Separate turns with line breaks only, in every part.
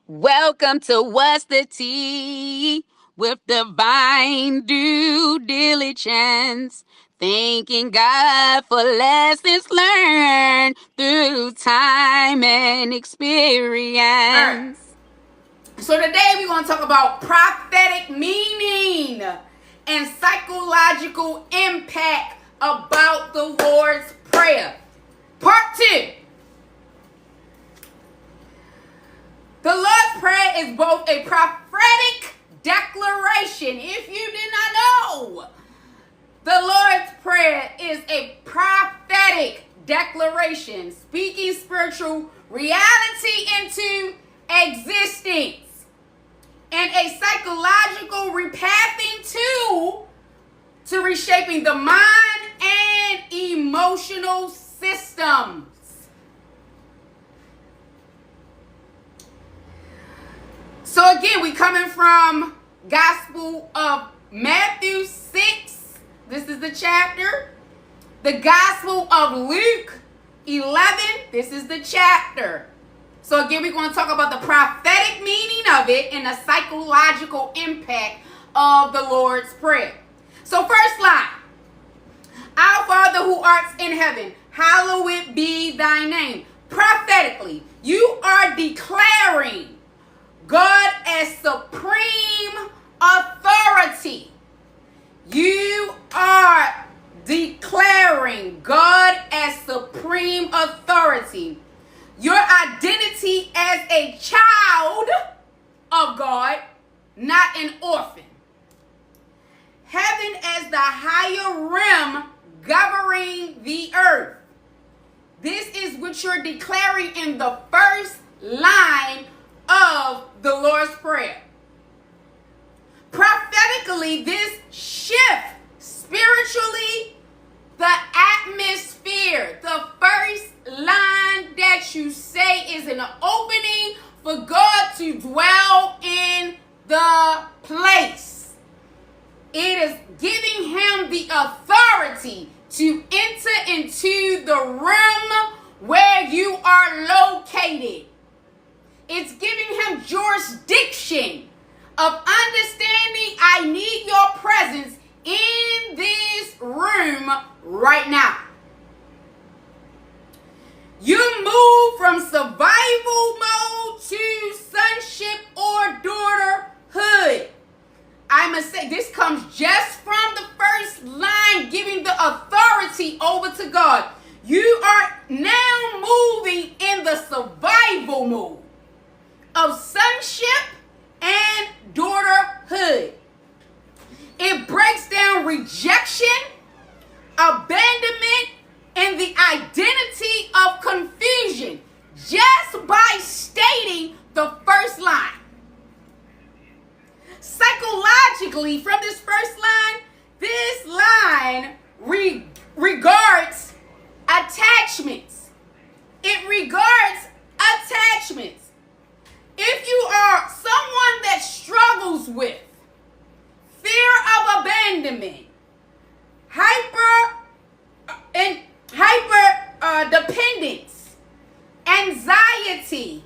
Welcome to What's the Tea with divine due diligence. Thanking God for lessons learned through time and
All right.
experience.
So today we're going to talk about prophetic meaning and psychological impact about the Lord's Prayer. Part 2. The Lord's Prayer is both a prophetic declaration. If you did not know, the Lord's Prayer is a prophetic declaration, speaking spiritual reality into existence, and a psychological repathing tool to reshaping the mind and emotional systems. So again, we coming from Gospel of Matthew 6. This is the chapter. The Gospel of Luke 11. This is the chapter. So again, we're going to talk about the prophetic meaning of it and the psychological impact of the Lord's Prayer. So first line. Our Father who art in heaven, hallowed be thy name. Prophetically, you are declaring God as supreme authority. You are declaring God as supreme authority. Your identity as a child of God, not an orphan. Heaven as the higher realm governing the earth. This is what you're declaring in the first line of the Lord's Prayer. Prophetically, this shift spiritually the atmosphere. The first line that you say is an opening for God to dwell in the place. It is giving him the authority to enter into the realm where you are located. It's giving him jurisdiction of understanding I need your presence in this room right now. You move from survival mode to sonship or daughterhood. I must say, this comes just from the first line, giving the authority over to God. You are now moving in the survival mode of sonship and daughterhood. It breaks down rejection, abandonment, and the identity of confusion just by stating the first line. Psychologically, from this first line, this line regards attachments. It regards attachments. If you are someone that struggles with fear of abandonment, hyper dependence, anxiety,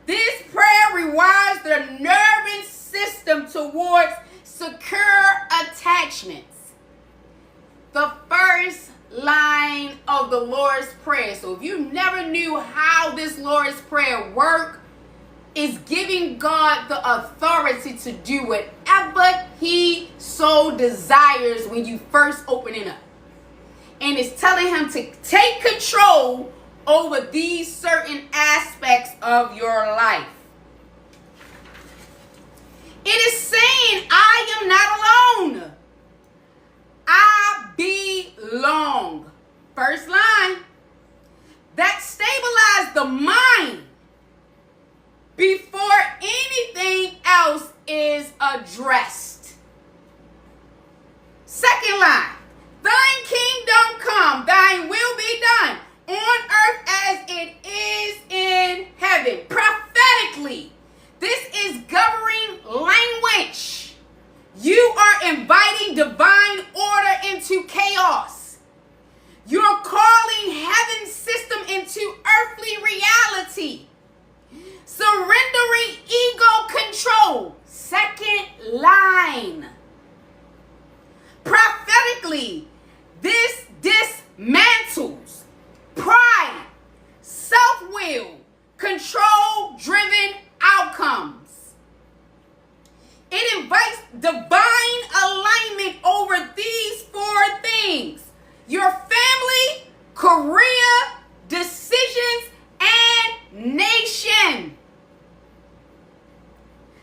this prayer rewires the nervous system towards secure attachments. The first line of the Lord's Prayer. So if you never knew how this Lord's Prayer worked, is giving God the authority to do whatever he so desires when you first open it up. And it's telling him to take control over these certain aspects of your life. It is saying, I am not alone. I belong. First line. That stabilizes the mind before anything else is addressed. Second line. Thine kingdom come, thine will be done on earth as it is in heaven. Prophetically, this is governing language. You are inviting divine order into chaos. You're calling heaven's system into earthly reality. control-driven outcomes. It invites divine alignment over these 4 things: your family, career, decisions, and nation.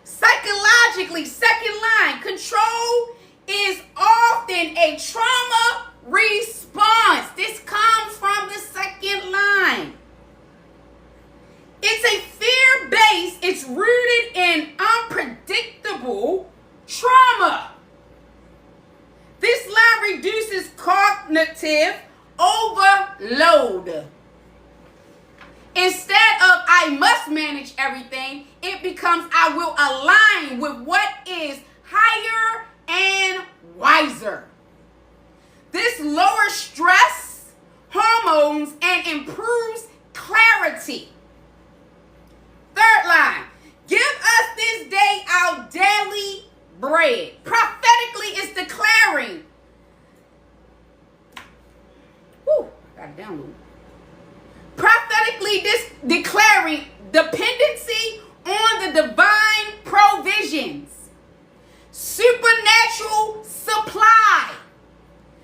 Psychologically, second line, control is often a trauma response. This comes from the second line. It's a fear base. It's rooted in unpredictable trauma. This line reduces cognitive overload. Instead of I must manage everything, it becomes I will align with what is higher and wiser. This lowers stress hormones and improves clarity. Third line, give us this day our daily bread. Prophetically, it's declaring. Whew, got to download. Prophetically, this declaring dependency on the divine provisions, supernatural supply,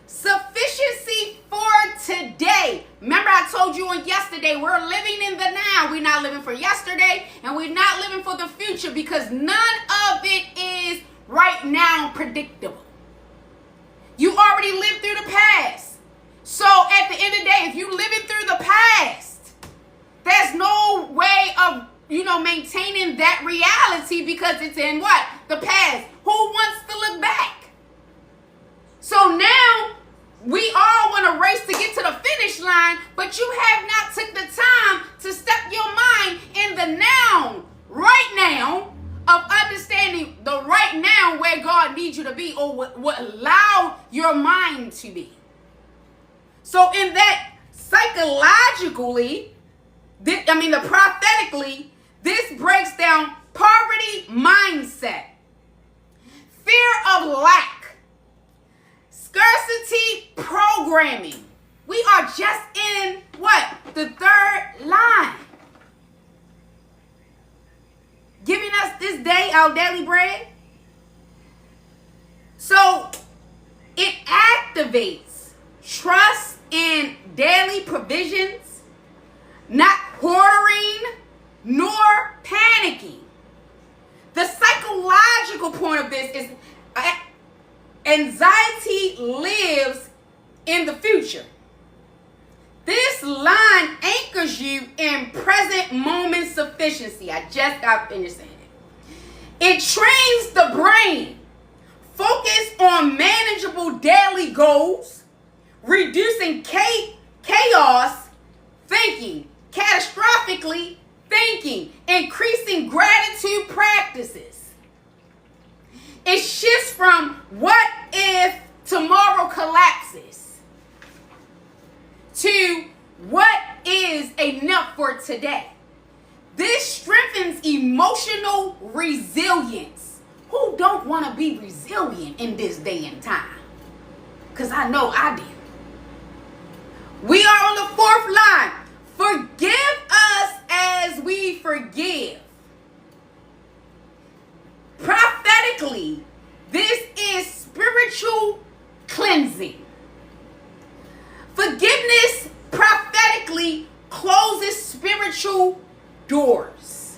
sufficiency for today. Remember, I told you on yesterday, we're living in the now. We're not living for yesterday, and we're not living for the future, because none of it is right now predictable. You already lived through the past. So at the end of the day, if you're living through the past, there's no way of, maintaining that reality, because it's in what? The past. Who wants to look back? So now we all want to race to get to the finish line, but you have not took the time to step your mind in the now, right now, of understanding the right now where God needs you to be, or what allow your mind to be. So in that, psychologically, prophetically, this breaks down poverty mindset, fear of lack, scarcity programming. We are just in what? The third line. Giving us this day our daily bread. So it activates trust in daily provisions, not hoarding nor panicking. The psychological point of this is anxiety lives in the future. This line anchors you in present moment sufficiency. I just got finished saying it. It trains the brain. Focus on manageable daily goals, reducing chaos thinking, catastrophically thinking, increasing gratitude practices. It shifts from what if tomorrow collapses to what is enough for today. This strengthens emotional resilience. Who don't want to be resilient in this day and time? Because I know I did. We are on the fourth line. Forgive us as we forgive. Prophetically, this is spiritual cleansing. Forgiveness prophetically closes spiritual doors.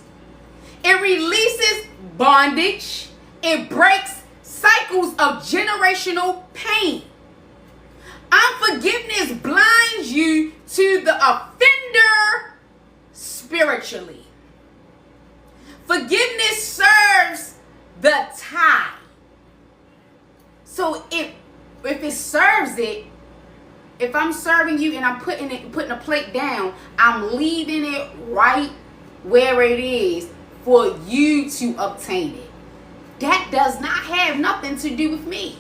It releases bondage. It breaks cycles of generational pain. Unforgiveness blinds you to the offender spiritually. Forgiveness serves the tie. So if it serves it, if I'm serving you and I'm putting a plate down, I'm leaving it right where it is for you to obtain it. That does not have nothing to do with me.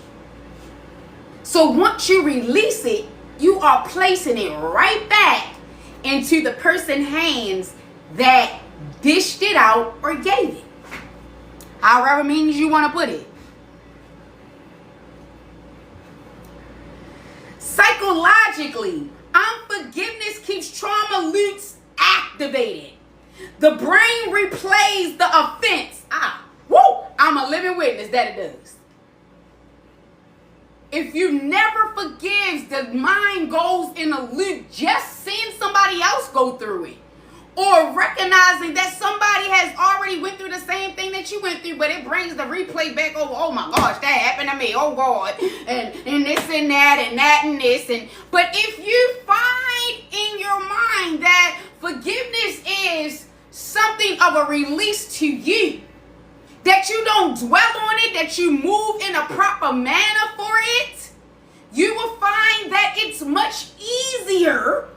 So once you release it, you are placing it right back into the person's hands that dished it out or gave it. However means you want to put it. Psychologically, unforgiveness keeps trauma loops activated. The brain replays the offense. I'm a living witness that it does. If you never forgives, the mind goes in a loop just seeing somebody else go through it. Or recognizing that somebody has already went through the same thing that you went through, but it brings the replay back over. Oh my gosh, that happened to me. Oh God. And this and that and that and this. But if you find in your mind that forgiveness is something of a release to you, that you don't dwell on it, that you move in a proper manner for it, you will find that it's much easier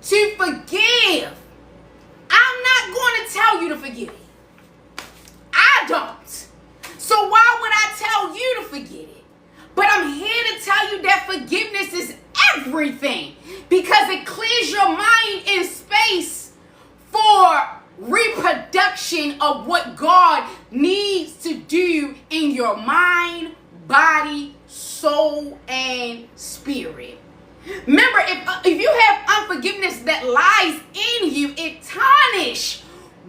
to forgive. I'm not going to tell you to forget it. I don't. So why would I tell you to forget it? But I'm here to tell you that forgiveness is everything, because it clears your mind and space for reproduction of what God needs to do in your mind, body, soul, and spirit. Remember, if you have unforgiveness that lies in you, it tarnishes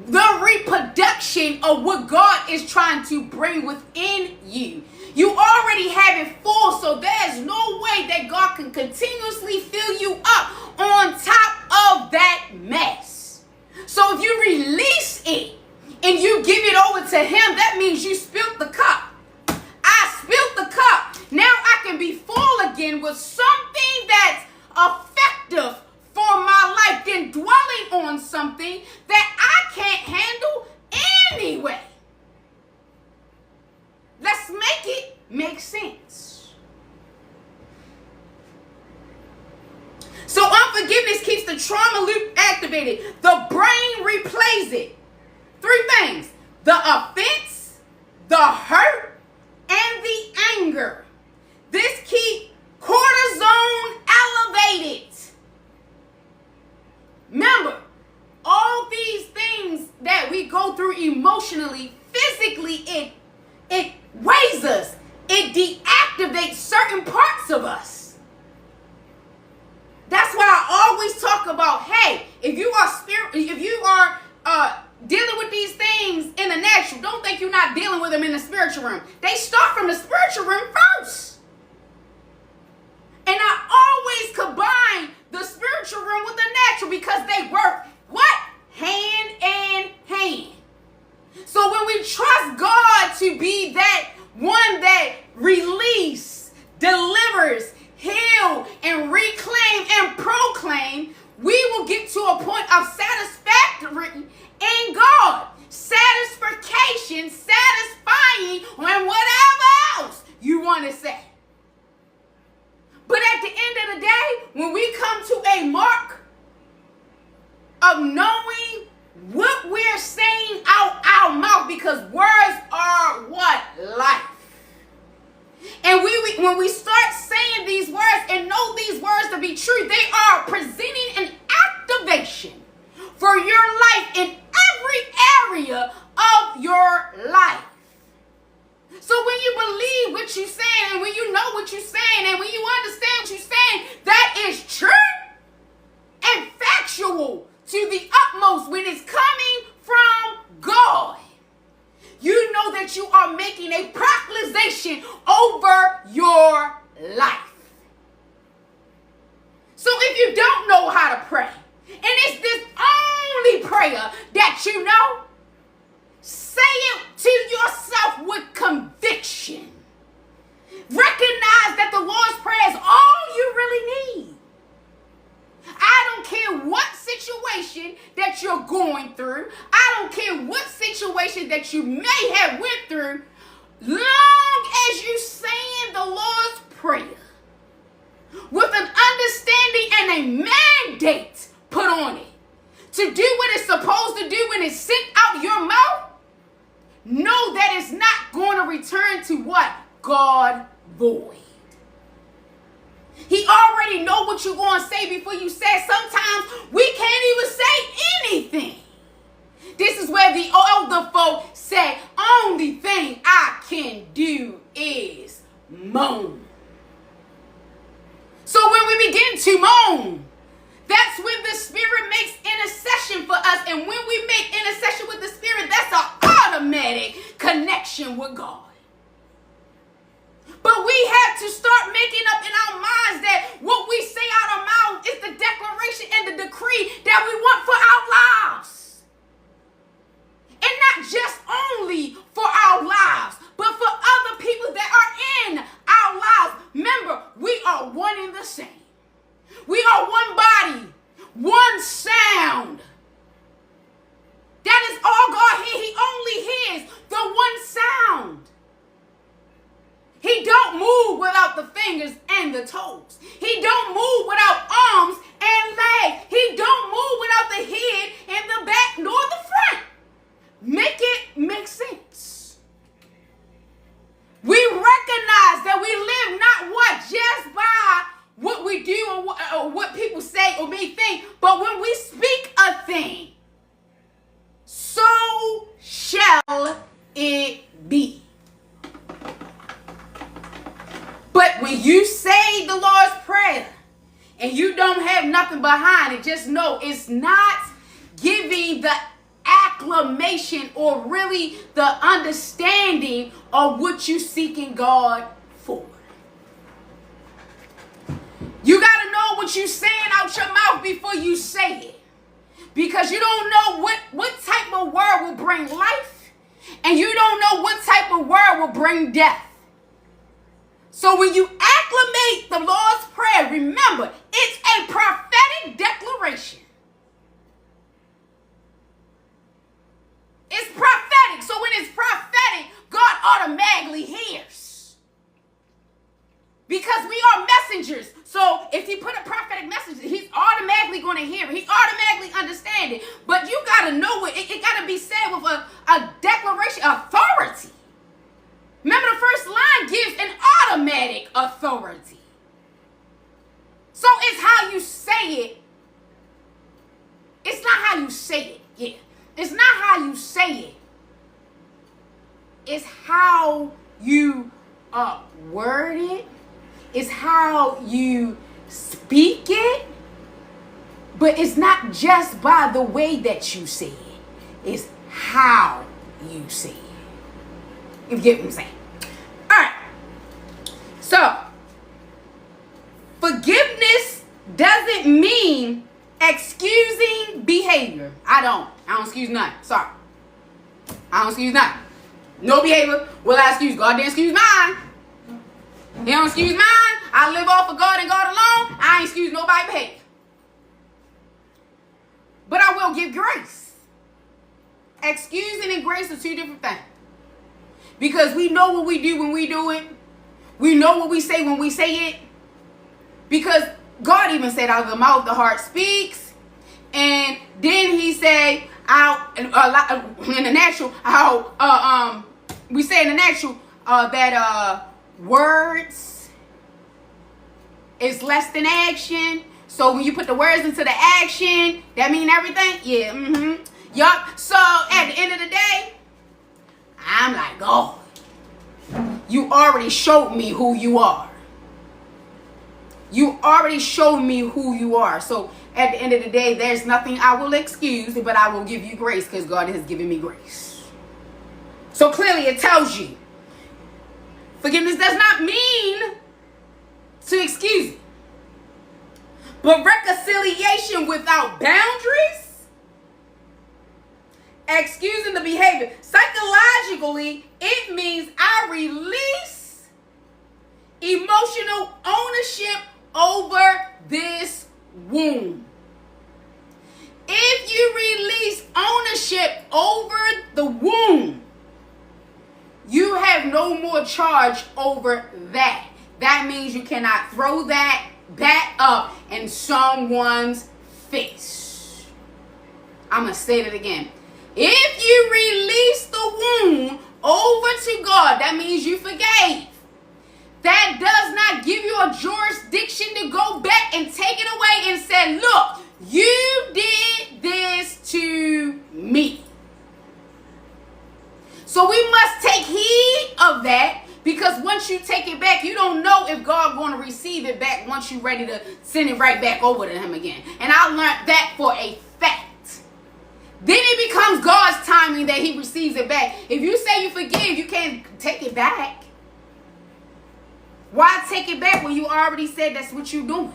the reproduction of what God is trying to bring within you. You already have it full, so there's no way that God can continuously fill you up on top of that mess. So if you release it and you give it over to Him, that means you spilled the cup. I spilled the cup. Now I can be full again with something that's effective for my life than dwelling on something that I can't handle anyway. Let's make it make sense. So unforgiveness keeps the trauma loop activated. The brain replays it. 3 things: the offense, the hurt, and the anger. This keeps cortisone elevated. Remember, all these things that we go through emotionally, physically, it weighs us. It deactivates certain parts of us. That's why I always talk about, hey, if you are dealing with these things in the natural, don't think you're not dealing with them in the spiritual realm. They start from the spiritual realm first. And I always combine the spiritual realm with the natural, because they work, what? Hand in hand. So when we trust God to be that one that release, delivers, heal, and reclaim and proclaim, we will get to a point of satisfactory in God. Satisfaction, satisfying, and whatever else you want to say. But at the end of the day, when we come to a mark of knowing what we're saying out our mouth, because words are what? Life. And when we start saying these words and know these words to be true, they are presenting an activation for your life in every area of your life. So when you believe what you're saying, and when you know what you're saying, and when you understand what you're saying, that is true and factual to the utmost when it's coming from God. You know that you are making a proclamation over your life. So if you don't know how to pray, and it's this only prayer that you know, say it to yourself with conviction. Recognize that the Lord's Prayer is all you really need. I don't care what situation that you're going through. I don't care what situation that you may have went through. Long as you saying the Lord's Prayer with an understanding and a mandate put on it to do what it's supposed to do when it's sent out your mouth, know that it's not going to return to what? God void. He already know what you're going to say before you say it. Sometimes we can't even say anything. This is where the older folk say, only thing I can do is moan. So when we begin to moan, That's when the Spirit makes intercession for us. And when we make intercession with the Spirit, that's an automatic connection with God. But we have to start making up in our minds that what we say out of our mouth is the declaration and the decree that we want for our lives. And not just only for our lives, but for other people that are in our lives. Remember, we are one and the same. We are one body, one sound. That is all God hears. He only hears the one sound. He don't move without the fingers and the toes. He don't move without arms and legs. He don't move without the head and the back nor the front. Make it make sense. We recognize that we live not what just by what we do or what people say or may think, but when we speak a thing, so shall it be. But when you say the Lord's Prayer and you don't have nothing behind it, just know it's not giving the acclamation or really the understanding of what you're seeking God for. You got to know what you're saying out your mouth before you say it. Because you don't know what type of word will bring life, and you don't know what type of word will bring death. So when you acclimate the Lord's Prayer, remember, it's a prophetic declaration. It's prophetic. So when it's prophetic, God automatically hears. Because we are messengers. So if he put a prophetic message, he's automatically going to hear it. He automatically understands it. But you got to know it got to be said with a declaration, authority. Remember, the first line gives an automatic authority. So it's how you say it. It's not how you say it. Yeah. It's not how you say it. It's how you word it. It's how you speak it. But it's not just by the way that you say it. It's how you say it. If you get what I'm saying. All right. So, forgiveness doesn't mean excusing behavior. I don't excuse nothing. Sorry. I don't excuse nothing. No behavior will I excuse. God didn't excuse mine. He don't excuse mine. I live off of God and God alone. I ain't excuse nobody's behavior. But I will give grace. Excusing and grace are two different things. Because we know what we do when we do it. We know what we say when we say it. Because God even said out of the mouth the heart speaks. And then he said out in the natural, we say in the natural that words is less than action. So when you put the words into the action, that mean everything? Yeah, Yup. So at the end of the day, I'm like, God, you already showed me who you are. You already showed me who you are. So at the end of the day, there's nothing I will excuse, but I will give you grace because God has given me grace. So clearly it tells you, forgiveness does not mean to excuse it. But reconciliation without boundaries, excusing the behavior. Psychologically, it means I release emotional ownership over this wound. If you release ownership over the wound, you have no more charge over that. That means you cannot throw that back up in someone's face. I'm going to say it again. If you release the wound over to God, that means you forgave. That does not give you a jurisdiction to go back and take it away and say, look, you did this to me. So we must take heed of that, because once once you take it back, you don't know if God going to receive it back once you're ready to send it right back over to him again. And I learned that for a fact. Then it becomes God's timing that he receives it back. If you say you forgive, you can't take it back. Why take it back when you already said that's what you're doing?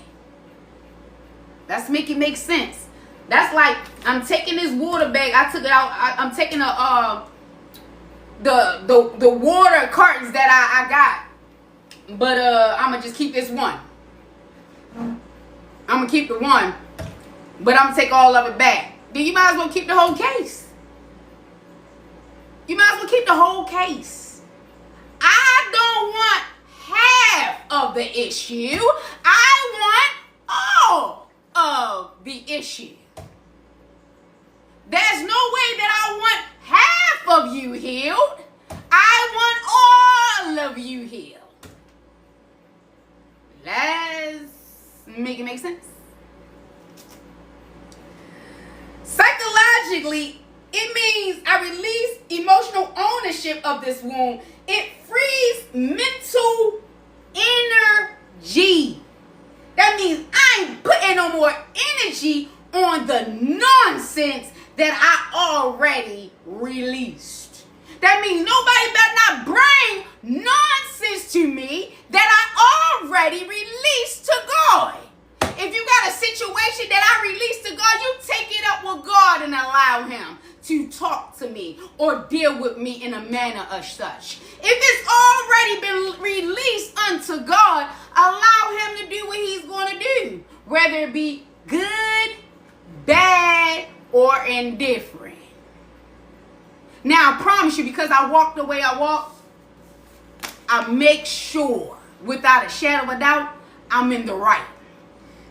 That's make it make sense. That's like I'm taking this water bag. I took it out. I'm taking the water cartons that I got, but I'm gonna just keep this one. I'm gonna keep the one, but I'm gonna take all of it back. Then you might as well keep the whole case. You might as well keep the whole case. I don't want half of the issue. I want all of the issue. There's no way that I want half of you healed. I want all of you healed. Let's make it make sense. Psychologically, it means I release emotional ownership of this wound. It frees mental energy. That means I ain't putting no more energy on the nonsense that I already released. That means nobody better not bring nonsense to me that I already released to God. If you got a situation that I released to God, you take it up with God and allow him to talk to me or deal with me in a manner of such. If it's already been released unto God, allow him to do what he's going to do, whether it be good, bad, or indifferent. Now, I promise you, because I walk the way I walk, I make sure, without a shadow of a doubt, I'm in the right.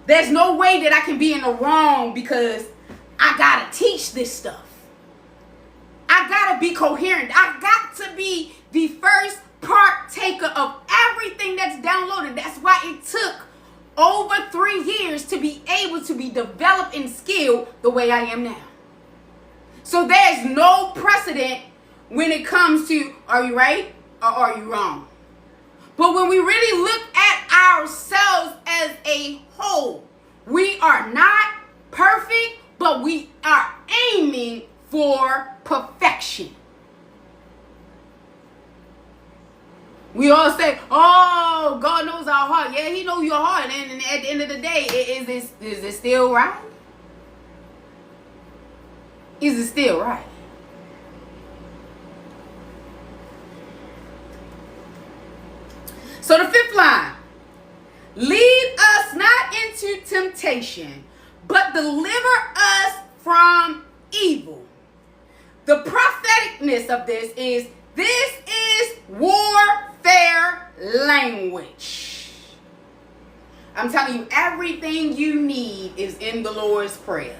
There's no way that I can be in the wrong because I got to teach this stuff. I got to be coherent. I got to be the first partaker of everything that's downloaded. That's why it took over 3 years to be able to be developed and skilled the way I am now. So there's no precedent when it comes to are you right or are you wrong? But when we really look at ourselves as a whole, we are not perfect, but we are aiming for perfection. We all say, oh, God knows our heart. Yeah, he knows your heart. And at the end of the day, is it still right? Is it still right? So the 5th line, lead us not into temptation, but deliver us from evil. The propheticness of this is warfare language. I'm telling you, everything you need is in the Lord's Prayer.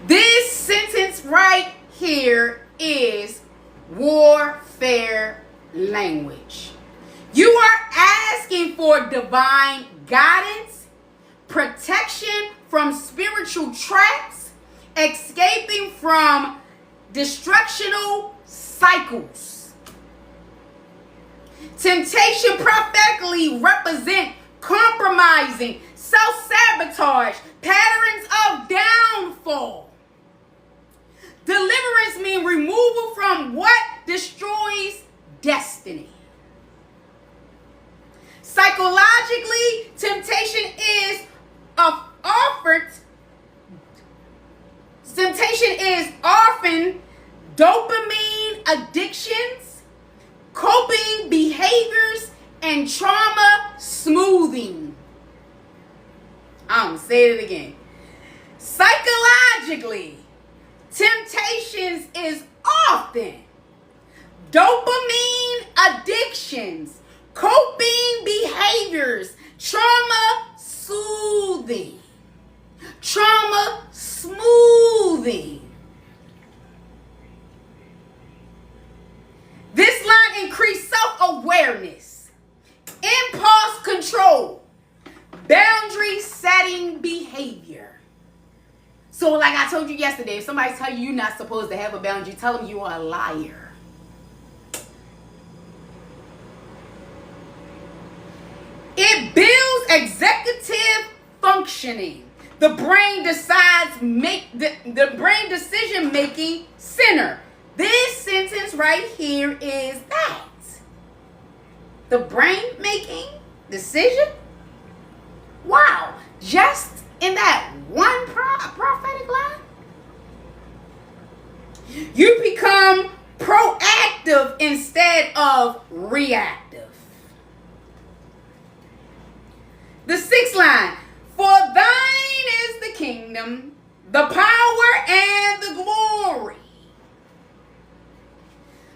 This sentence right here is warfare language. You are asking for divine guidance, protection from spiritual traps, escaping from destructional cycles. Temptation prophetically represent compromising, self-sabotage, patterns of downfall. Deliverance means removal from what destroys destiny. Psychologically, temptation is often dopamine addictions, coping behaviors, and trauma smoothing. I'm gonna say it again. Psychologically, temptations is often dopamine addictions, coping behaviors, trauma soothing, trauma smoothing. This line increased self-awareness, impulse control, boundary setting behavior. So like I told you yesterday, if somebody tell you you're not supposed to have a boundary, tell them you are a liar. executive functioning. The brain the brain decision making center. This sentence right here is that. The brain making decision. Wow. Just in that one prophetic line. You become proactive instead of reactive. The 6th line. For thine is the kingdom, the power, and the glory.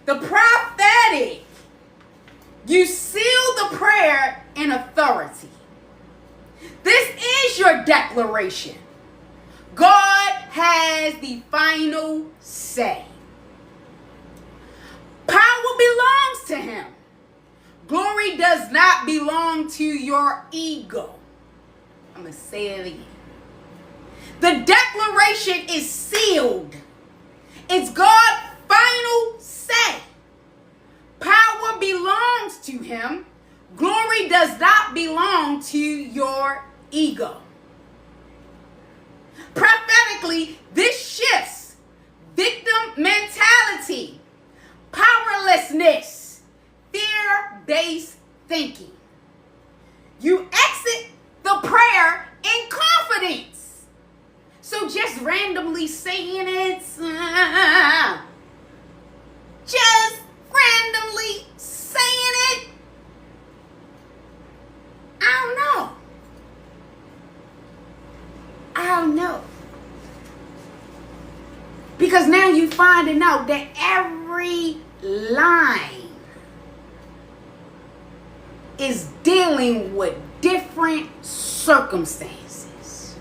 The prophetic. You seal the prayer in authority. This is your declaration. God has the final say. Power belongs to him. Glory does not belong to your ego. I'm going to say it again. The declaration is sealed. It's God's final say. Power belongs to him. Glory does not belong to your ego. Prophetically, this shifts victim mentality, powerlessness, fear-based thinking. You exit the prayer in confidence. So just randomly saying it, just randomly saying it, I don't know. Because now you're finding out that every line is dealing with different circumstances,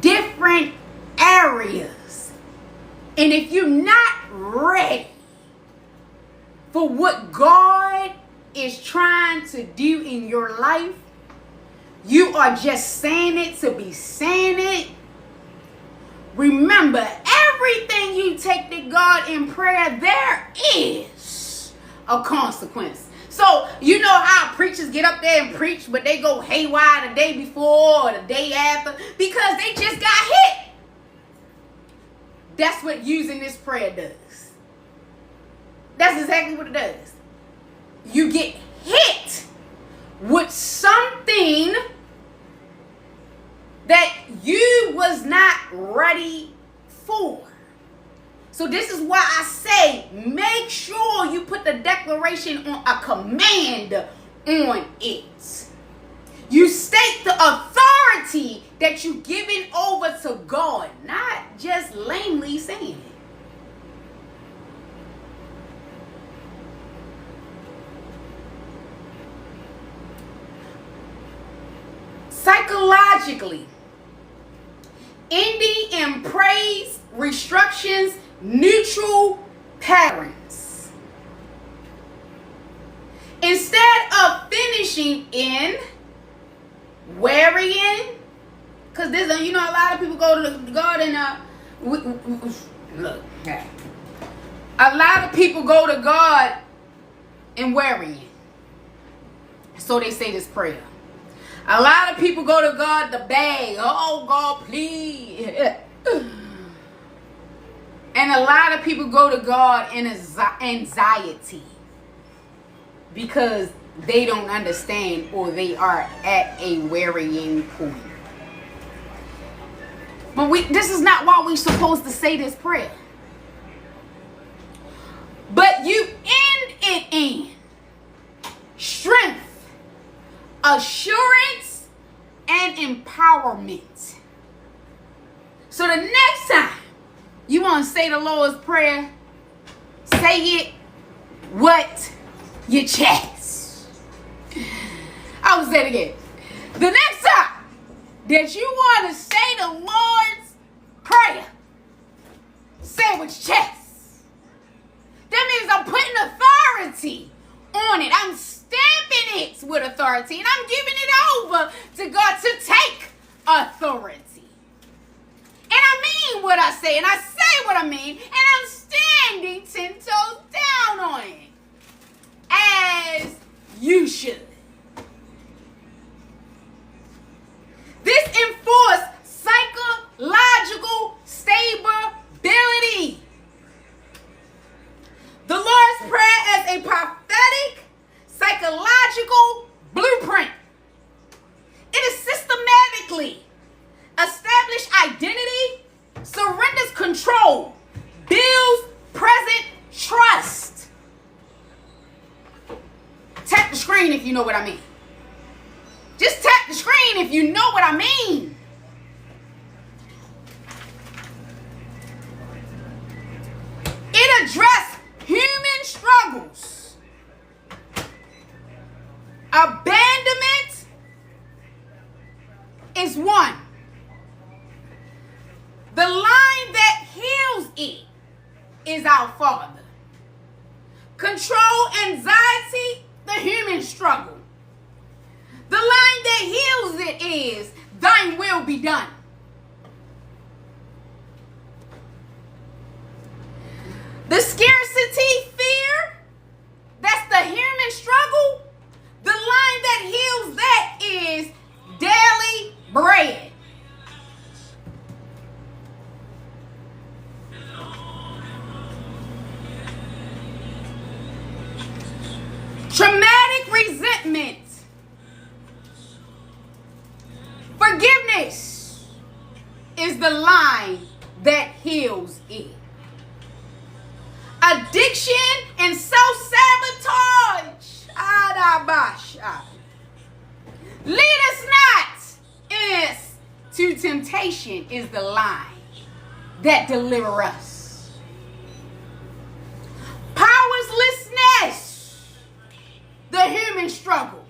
different areas. And if you're not ready for what God is trying to do in your life, you are just saying it to be saying it. Remember, everything you take to God in prayer, there is a consequence. So, you know how preachers get up there and preach, but they go haywire the day before or the day after because they just got hit. That's what using this prayer does. That's exactly what it does. You get hit with something that you was not ready for. So this is why I say, make sure you put the declaration on a command on it. You state the authority that you're giving over to God, not just lamely saying it. Psychologically, ending in praise, restrictions, neutral patterns. Instead of finishing in worrying, because there's a lot of people go to God and look, a lot of people go to God and worrying. So they say this prayer. A lot of people go to God to beg. Oh, God, please. And a lot of people go to God in anxiety because they don't understand or they are at a worrying point. But this is not why we're supposed to say this prayer. But you end it in strength, assurance, and empowerment. So the next time you want to say the Lord's Prayer, say it with your chest. I will say it again. The next time that you want to say the Lord's Prayer, say it with your chest. That means I'm putting authority on it. I'm stamping it with authority. And I'm giving it over to God to take authority. And I mean what I say. And I say what I mean. And I'm standing 10 toes down on it. As you should. control, builds present trust. Tap the screen if you know what I mean. Just tap the screen if you know what I mean. It addresses human struggles, abandonment is one. The line that heals it is our Father. Control anxiety, the human struggle. The line that heals it is, thine will be done. The scarcity fear, that's the human struggle. The line that heals that is daily bread. Traumatic resentment, forgiveness is the line that heals it. Addiction and self-sabotage, lead us not into temptation is the line that delivers us. Powerlessness, the human struggle.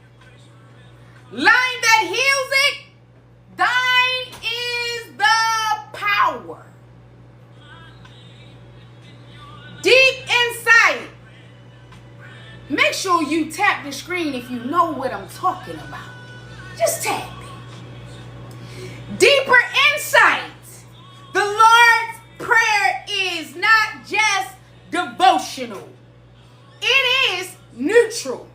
Line that heals it, thine is the power. Deep insight. Make sure you tap the screen if you know what I'm talking about. Just tap it. Deeper insight. The Lord's Prayer is not just devotional. It is neutral.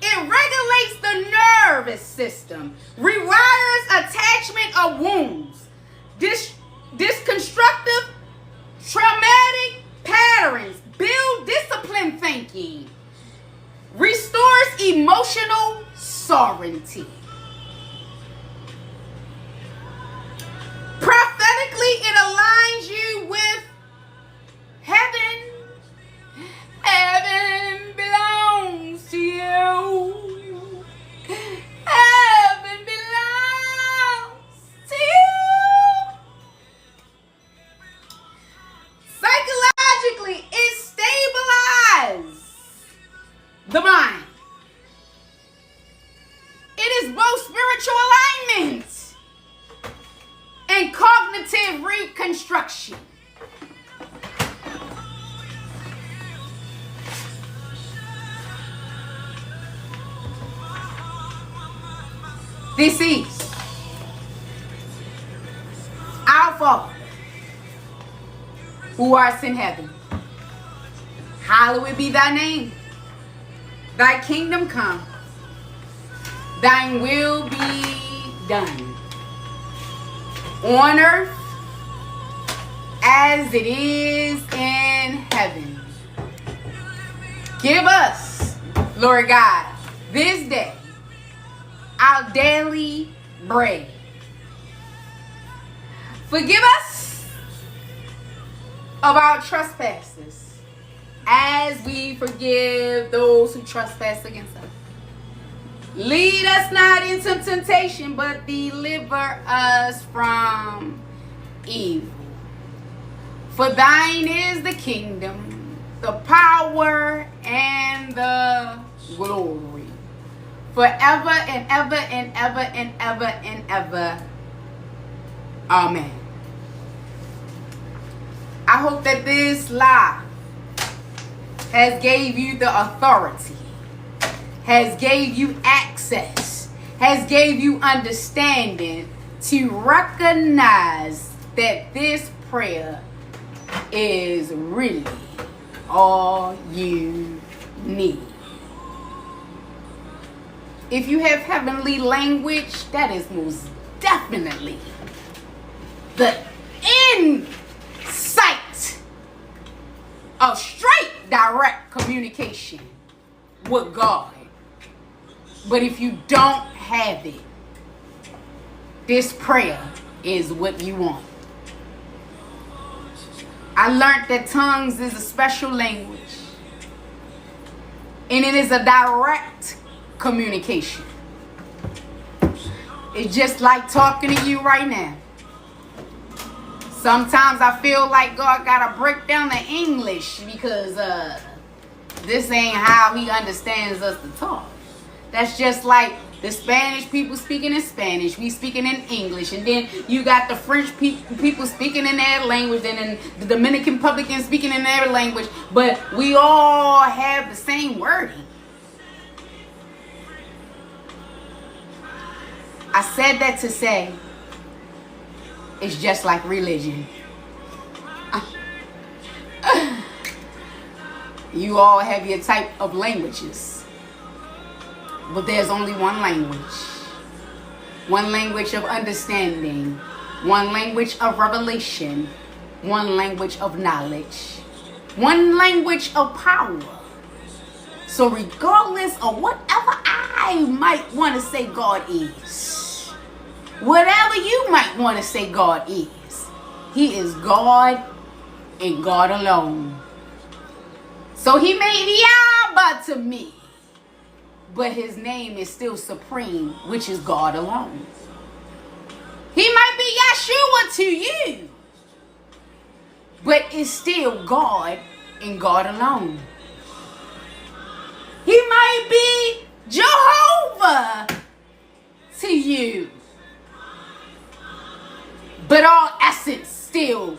It regulates the nervous system, rewires attachment of wounds, disconstructive traumatic patterns, build discipline thinking, restores emotional sovereignty. Prophetically, it aligns you with heaven. Heaven belongs to you. Heaven belongs to you. Psychologically, it stabilizes the mind. It is both spiritual alignment and cognitive reconstruction. This is our Father, who art in heaven. Hallowed be thy name. Thy kingdom come. Thine will be done. On earth as it is in heaven. Give us, Lord God, this day our daily bread. Forgive us of our trespasses as we forgive those who trespass against us. Lead us not into temptation, but deliver us from evil. For thine is the kingdom, the power, and the glory, forever and ever and ever and ever and ever. Amen. I hope that this live has gave you the authority, has gave you access, has gave you understanding to recognize that this prayer is really all you need. If you have heavenly language, that is most definitely the insight of straight direct communication with God. But if you don't have it, this prayer is what you want. I learned that tongues is a special language. And it is a direct communication. It's just like talking to you right now. Sometimes I feel like God gotta break down the English because this ain't how he understands us to talk. That's just like the Spanish people speaking in Spanish, we speaking in English, and then you got the French people speaking in their language, and then the Dominican Republicans speaking in their language, but we all have the same wording. I said that to say it's just like religion. You all have your type of languages, but there's only one language. One language of understanding, one language of revelation, one language of knowledge, one language of power. So regardless of whatever I might want to say God is, whatever you might want to say God is, he is God and God alone. So he may be Abba to me, but his name is still supreme, which is God alone. He might be Yeshua to you, but it's still God and God alone. He might be Jehovah to you, but all essence still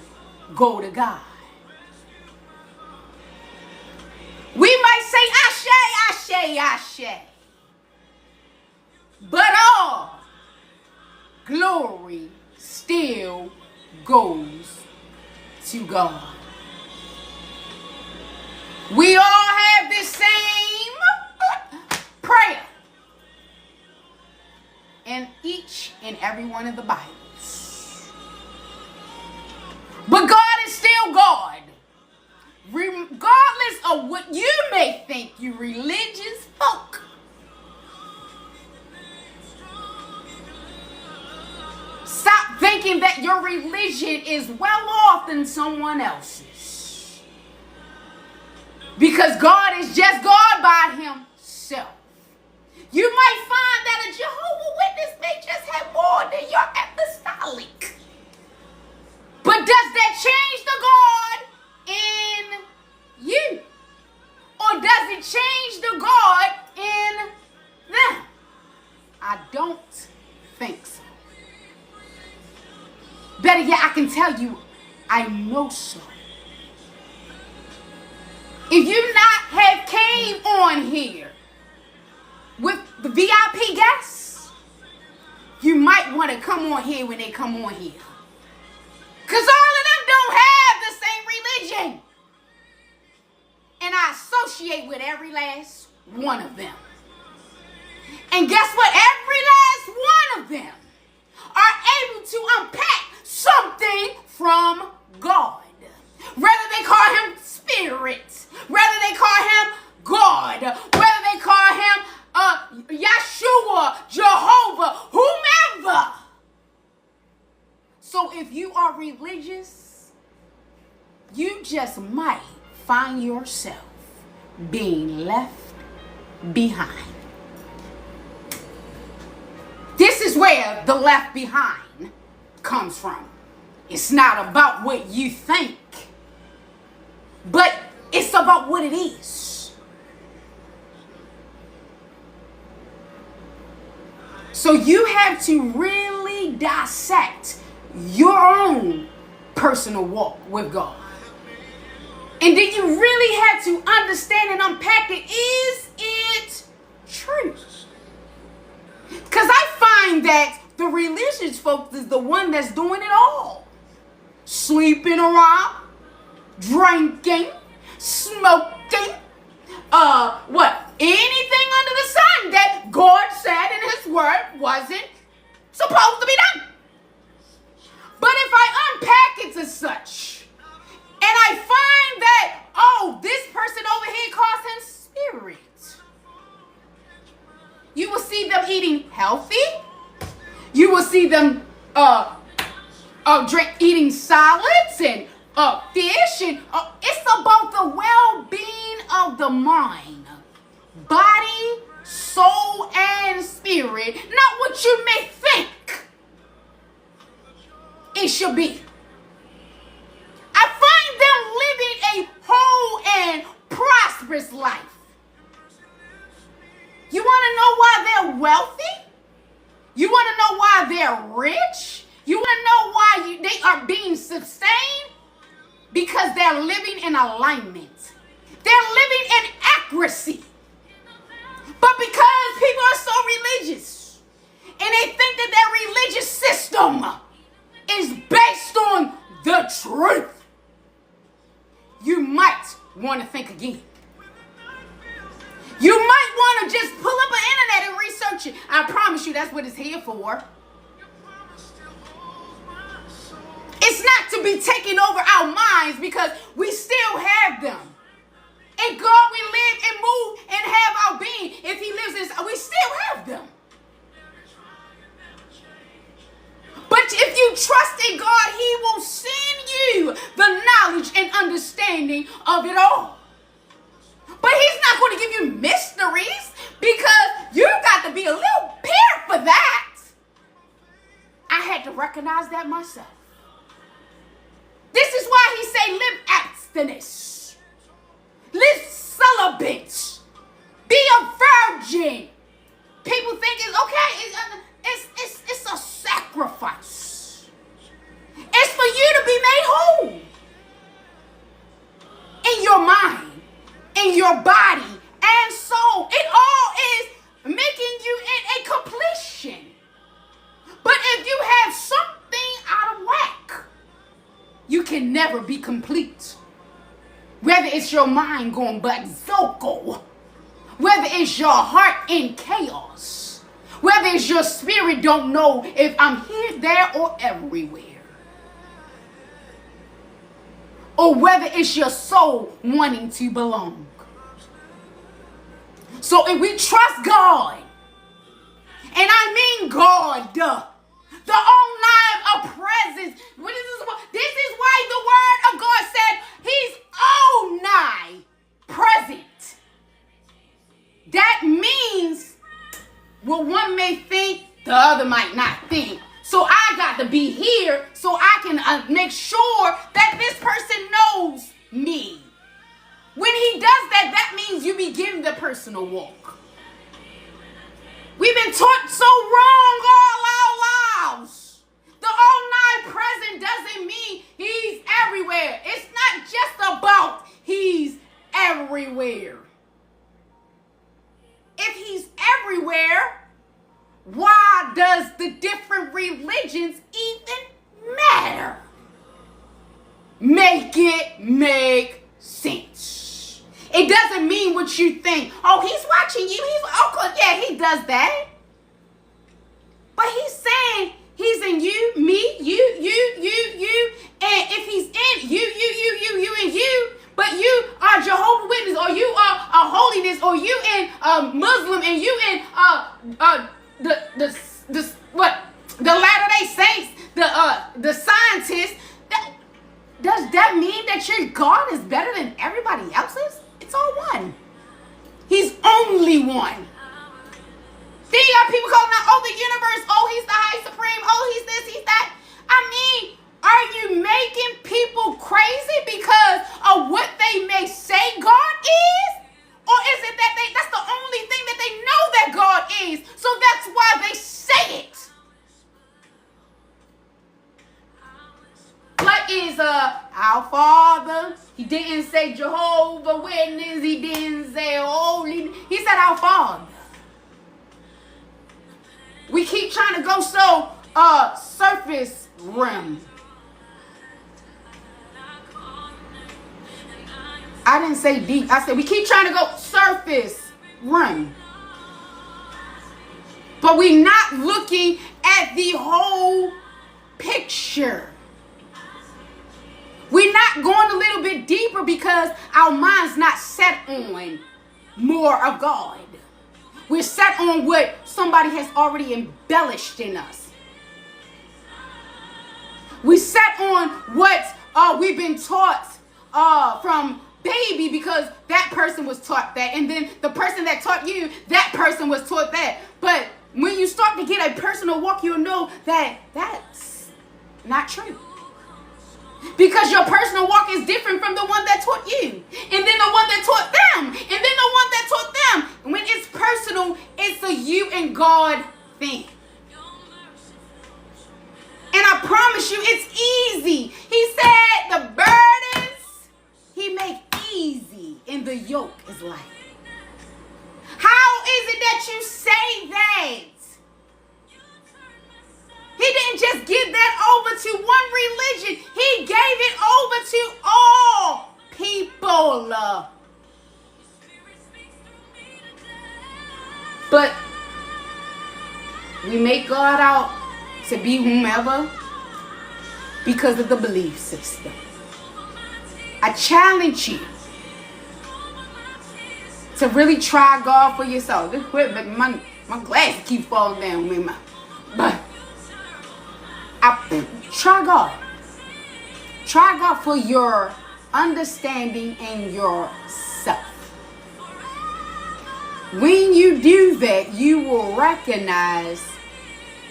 go to God. We might say Ashe, Ashe, Ashe, but all glory still goes to God. We all have the same prayer in each and every one of the Bibles. But God is still God. Regardless of what you may think, you religious folk. Stop thinking that your religion is well off than someone else's. Because God is just God by himself. You might find that a Jehovah's Witness may just have more than your apostolic. But does that change the God in you? Or does it change the God in them? I don't think so. Better yet, I can tell you, I know so. If you not have came on here with the VIP guests, you might want to come on here when they come on here. Because all of them don't have the same religion. And I associate with every last one of them. And guess what? Every last one of them are able to unpack something from God. Whether they call him Spirit, whether they call him God, whether they call him Yeshua, Jehovah, whomever. So if you are religious, you just might find yourself being left behind. This is where the left behind comes from. It's not about what you think, but it's about what it is. So you have to really dissect your own personal walk with God. And then you really have to understand and unpack it. Is it true? Because I find that the religious folks is the one that's doing it all. Sleeping around, drinking, smoking, anything under the sun that God said in his word wasn't supposed to be done. But if I unpack it to such, and I find that, this person over here calls him Spirit, you will see them eating healthy. You will see them eating solids and fish, and it's about the well-being of the mind, body, soul, and spirit, not what you may think it should be. I find them living a whole and prosperous life. You want to know why they're wealthy? You want to know why they're rich? You want to know why they are being sustained? Because they're living in alignment. They're living in accuracy. But because people are so religious and they think that their religious system is based on the truth, you might want to think again. You might want to just pull up an internet and research it. I promise you that's what it's here for. It's not to be taking over our minds, because we still have them. In God we live and move and have our being. If he lives in us, we still have them. But if you trust in God, he will send you the knowledge and understanding of it all. But he's not going to give you mysteries, because you got to be a little pure for that. I had to recognize that myself. This is why he say live abstinence. Live celibate. Be a virgin. People think it's okay. It's a sacrifice. It's for you to be made whole. In your mind, in your body, and soul. It all is making you in a completion. But if you have something out of whack, you can never be complete. Whether it's your mind going berserk, whether it's your heart in chaos, whether it's your spirit don't know if I'm here, there, or everywhere, or whether it's your soul wanting to belong. So if we trust God, and I mean God, the omnipresent presence, this is why the word of God said he's omnipresent. That means what one may think, the other might not think. So I got to be here so I can make sure that this person knows me. When he does that, that means you begin the personal walk. We've been taught so wrong all our lives. The omnipresent doesn't mean he's everywhere. It's not just about he's everywhere. If he's everywhere, why does the different religions even matter? Make it make sense. It doesn't mean what you think. Oh, he's watching you. Yeah, he does that. But he's saying he's in you, me, you. And if he's in you, and you, but you are Jehovah's Witness, or you are a holiness, or you in Muslim, and you in the Latter-day Saints, the scientists. Does that mean that your God is better than everybody else's? It's all one. He's only one. Then you got people calling out, the universe, he's the high supreme, he's this, he's that. I mean, are you making people crazy because of what they may say God is? Or is it that that's the only thing that they know that God is, so that's why they say it? What is our Father? He didn't say Jehovah Witness. He didn't say Holy. He said our Father. We keep trying to go so surface rim. I didn't say deep. I said we keep trying to go surface rim. But we're not looking at the whole picture. We're not going a little bit deeper because our mind's not set on more of God. We're set on what somebody has already embellished in us. We set on what we've been taught from baby because that person was taught that, and then the person that taught you, that person was taught that. But when you start to get a personal walk, you'll know that that's not true. Because your personal walk is different from the one that taught you, and then the one that taught them, and then the one that taught them. When it's personal, it's a you and God thing. And I promise you, it's easy. He said the burdens he make easy, and the yoke is light. How is it that you say that? He didn't just give that over to one religion. He gave it over to all people. But we make God out to be whomever because of the belief system. I challenge you to really try God for yourself. My glasses keep falling down. But try God. Try God for your understanding and yourself. When you do that, you will recognize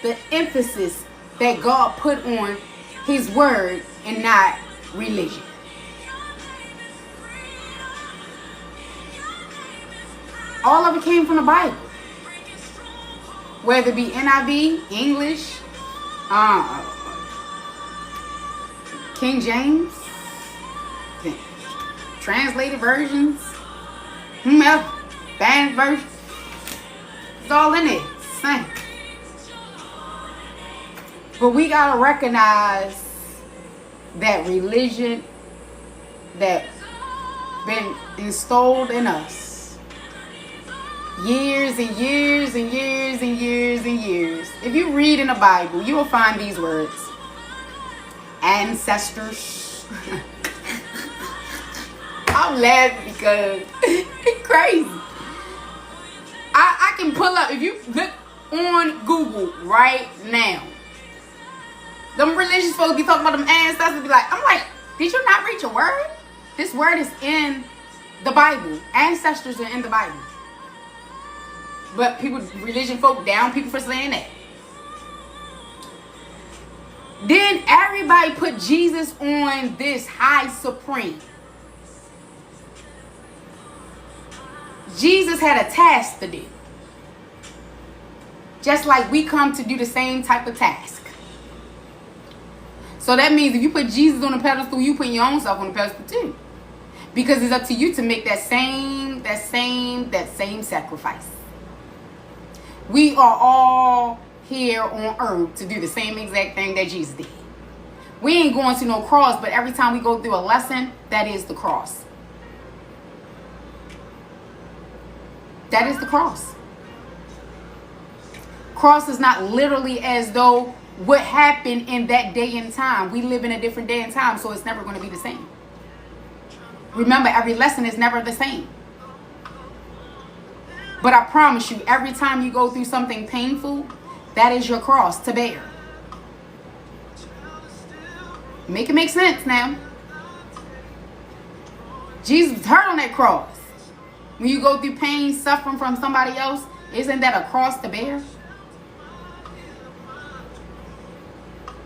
the emphasis that God put on his word and not religion. All of it came from the Bible. Whether it be NIV, English, King James, translated versions, whomever, banned versions, it's all in it, same. But we gotta recognize that religion that been installed in us years and years and years and years and years. If you read in the Bible, you will find these words. Ancestors. I'm laughing because it's crazy. I can pull up, if you look on Google right now, them religious folks be talking about them ancestors, be like, I'm like, did you not read your word? This word is in the Bible. Ancestors are in the Bible. But people, religion folk down people for saying that. Then everybody put Jesus on this high supreme. Jesus had a task to do. Just like we come to do the same type of task. So that means if you put Jesus on a pedestal, you put your own self on a pedestal too. Because it's up to you to make that same sacrifice. We are all here on earth to do the same exact thing that Jesus did. We ain't going to no cross, but every time we go through a lesson, that is the cross. That is the cross. Cross is not literally as though what happened in that day and time. We live in a different day and time, so it's never going to be the same. Remember, every lesson is never the same. But I promise you, every time you go through something painful, that is your cross to bear. Make it make sense now. Jesus hurt on that cross. When you go through pain, suffering from somebody else, isn't that a cross to bear?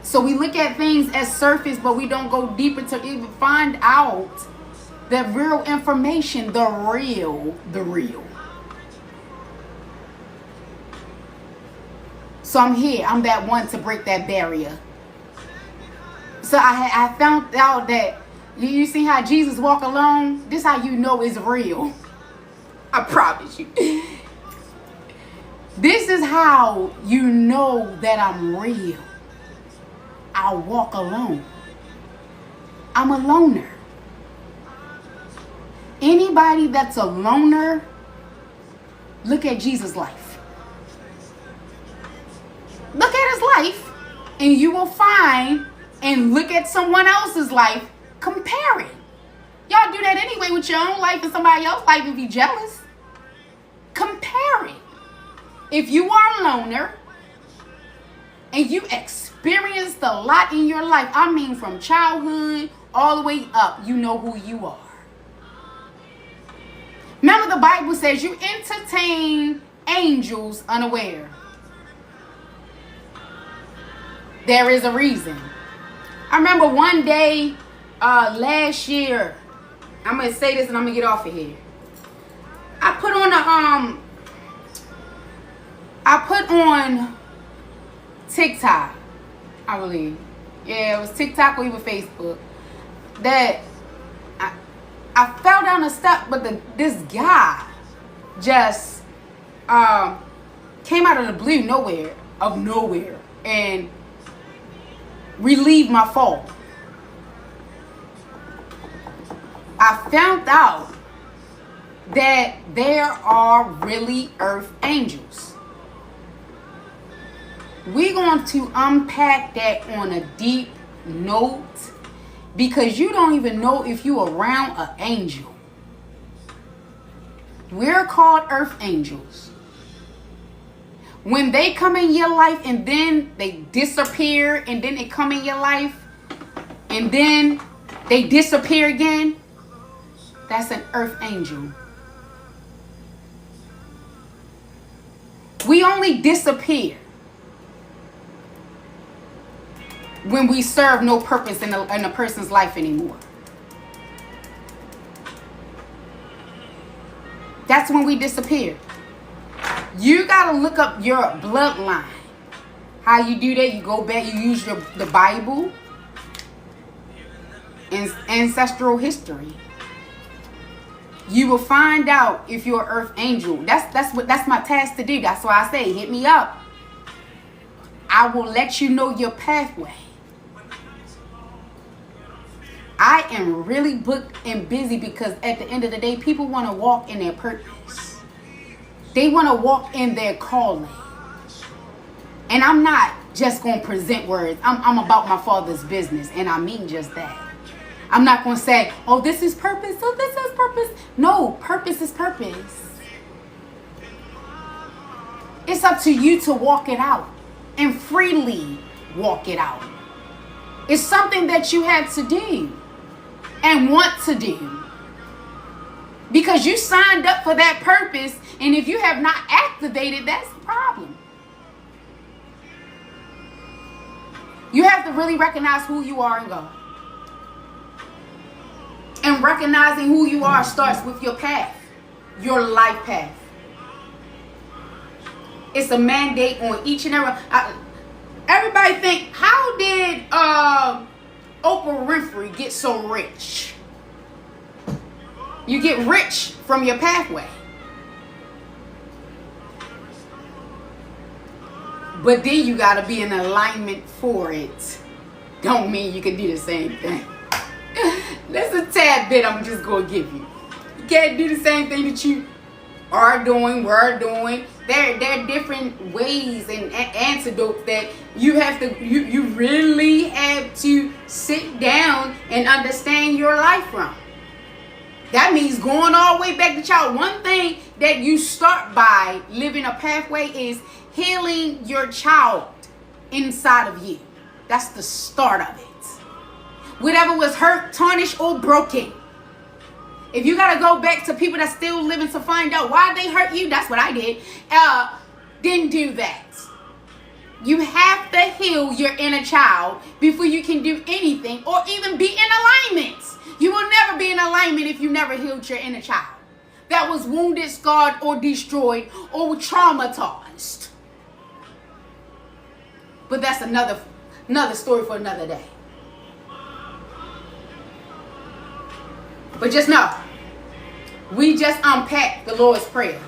So we look at things as surface, but we don't go deeper to even find out the real information, the real. So I'm here. I'm that one to break that barrier. So I found out that you see how Jesus walk alone? This how you know it's real. I promise you. This is how you know that I'm real. I walk alone. I'm a loner. Anybody that's a loner, look at Jesus' life. Look at his life, and you will find, and look at someone else's life, compare it. Y'all do that anyway with your own life and somebody else's life if you're jealous. Compare it. If you are a loner, and you experienced a lot in your life, I mean from childhood all the way up, you know who you are. Remember, the Bible says you entertain angels unaware. There is a reason. I remember one day last year, I'm going to say this and I'm going to get off of here. I put on TikTok, I believe. Yeah, it was TikTok or even Facebook. That I fell down the step, but this guy just came out of the blue of nowhere, and relieved my fall. I found out that there are really earth angels. We're going to unpack that on a deep note, because you don't even know if you're around an angel. We're called earth angels. When they come in your life and then they disappear, and then they come in your life and then they disappear again, that's an earth angel. We only disappear when we serve no purpose in a person's life anymore. That's when we disappear. You gotta look up your bloodline. How you do that? You go back, you use the Bible and ancestral history. You will find out if you're an earth angel. That's my task to do. That's why I say hit me up. I will let you know your pathway. I am really booked and busy, because at the end of the day, people want to walk in their purpose. They want to walk in their calling. And I'm not just going to present words. I'm about my Father's business, and I mean just that. I'm not going to say, oh, this is purpose, oh, this is purpose. No, purpose is purpose. It's up to you to walk it out and freely walk it out. It's something that you have to do and want to do, because you signed up for that purpose, and if you have not activated, that's the problem. You have to really recognize who you are in God. And recognizing who you are starts with your path, your life path. It's a mandate on each and every. Everybody think, how did Oprah Winfrey get so rich? You get rich from your pathway. But then you got to be in alignment for it. Don't mean you can do the same thing. That's a tad bit I'm just going to give you. You can't do the same thing that you are doing, were doing. There are different ways and antidotes that you have to, you really have to sit down and understand your life from. That means going all the way back to child. One thing that you start by living a pathway is healing your child inside of you. That's the start of it. Whatever was hurt, tarnished, or broken. If you got to go back to people that's still living to find out why they hurt you, that's what I did. Then do that. You have to heal your inner child before you can do anything or even be in alignment. You will never be in alignment if you never healed your inner child that was wounded, scarred, or destroyed, or traumatized. But that's another story for another day. But just know, we just unpacked the Lord's Prayer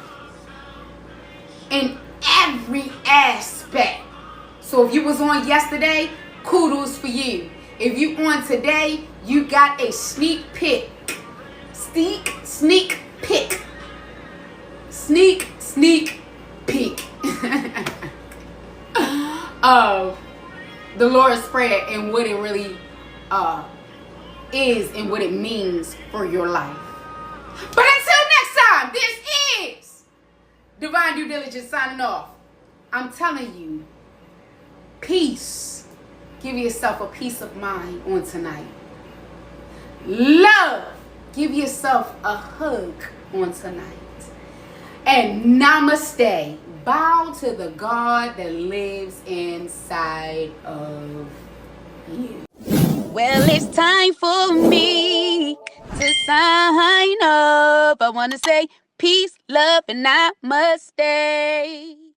in every aspect. So if you was on yesterday, kudos for you. If you on today, you got a sneak peek of the Lord's Prayer and what it really is and what it means for your life. But until next time, this is Divine Due Diligence signing off. I'm telling you, peace. Give yourself a peace of mind on tonight. love. Give yourself a hug on tonight. And namaste. Bow to the God that lives inside of you.
Well, it's time for me to sign up. I want to say peace, love, and namaste.